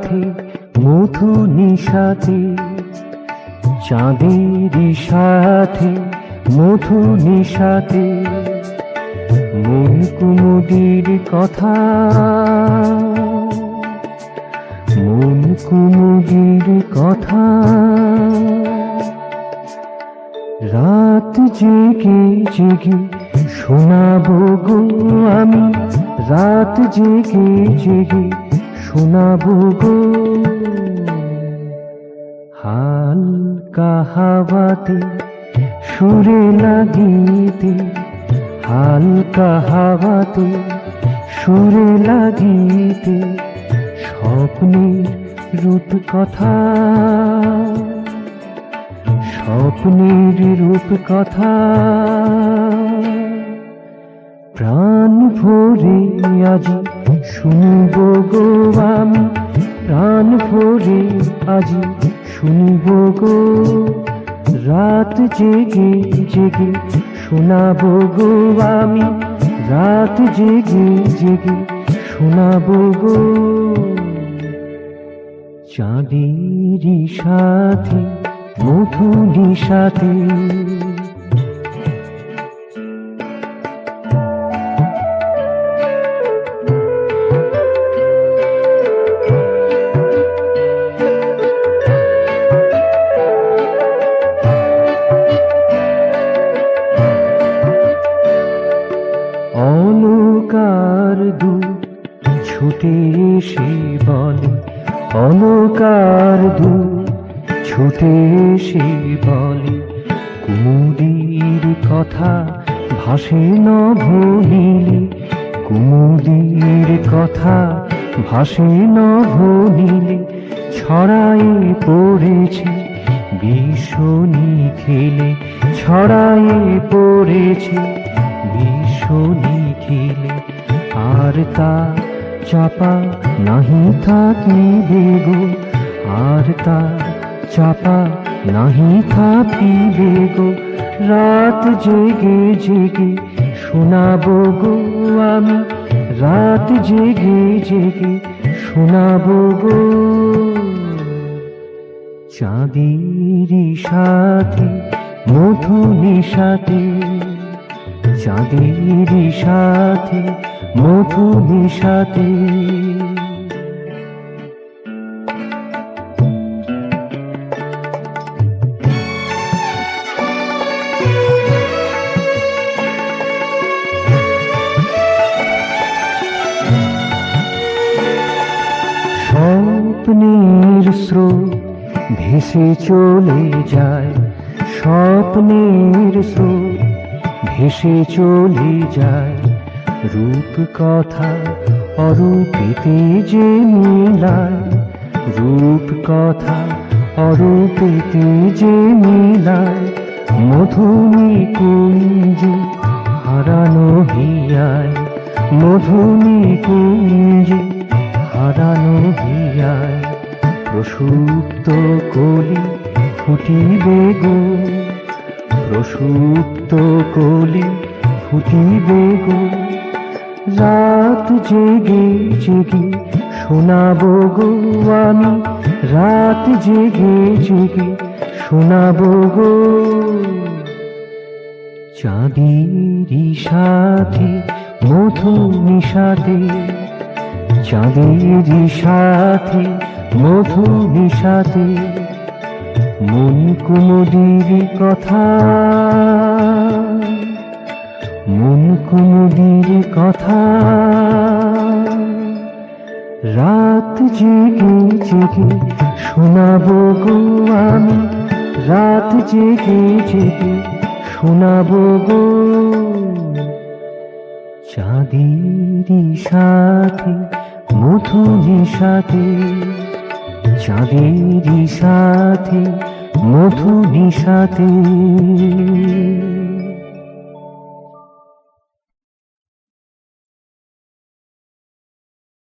সাথে মধু নিশাতে, চাঁদেরই সাথে মধু নিশাতে, মন কুমুদির কথা, মন কুমুদির কথা। রাত জেগে জেগে শোনাবো গো আমি, রাত জেগে জেগে শোনাবো গো। হালকা হাওয়াতে সুরে লাগিতে, হালকা হাওয়াতে সুরে লাগিতে, স্বপ্নের রূপ কথা, স্বপ্নের রূপ কথা। প্রাণ ভরে আজি শুনব গো আমি, প্রাণ ভরে আজি শুনব গো। রাত জেগে জেগে শোনাবো গো আমি, রাত জেগে জেগে শোনাবো গো। চাঁদেরই সাথে মধু নিশাতে, অলকার দূত ছুটে এসে বলে, অলকার দূত ছুটে এসে বলে, কুমুদির কথা ভাসে নভনীলে, কুমুদির কথা ভাসে নভনীলে। ছড়ায়ে পড়েছে বিষণী খেলে, ছড়ায়ে পড়েছে বিষণী খেলে। আর তা চাপা নাহি থাকিবে গো, আর তা চাপা নাহি থাকিবে গো। রাত জেগে জেগে শোনাবো গো আমি, রাত জেগে জেগে শোনাবো গো। চাঁদেরই সাথে মধু নিশাতে, চাঁদেরই সাথে মধু নিশাতে। স্বপ্নের স্রোত ভেসে চলে যায়, স্বপ্নের স্রোত ভেসে চলে যায়। রূপ কথা অরূপেতে যে মিলায়, রূপ কথা অরূপেতে যে মিলায়। মধুনি কুঞ্জে হারানো হিয়ায়, মধুনি কুঞ্জে হারানো হিয়ায়। প্রসুপ্ত কলি ফুটিবে গো, প্রসুপ্ত কলি ফুটিবে গো। রাত জেগে জেগে শোনাবো গো আমি, রাত জেগে জেগে শোনাবো গো। চাঁদেরই সাথে মধু নিশাতে, চাঁদেরই সাথে মধু নিশাতে, মন কুমুদির কথা, মন কুমুদির কথা। রাত জেগে জেগে শোনাবো গো আমি, রাত জেগে জেগে শোনাবো গো। চাঁদেরই সাথে মধু নিশাতে, চাঁদেরই সাথে মধু নিশাতে।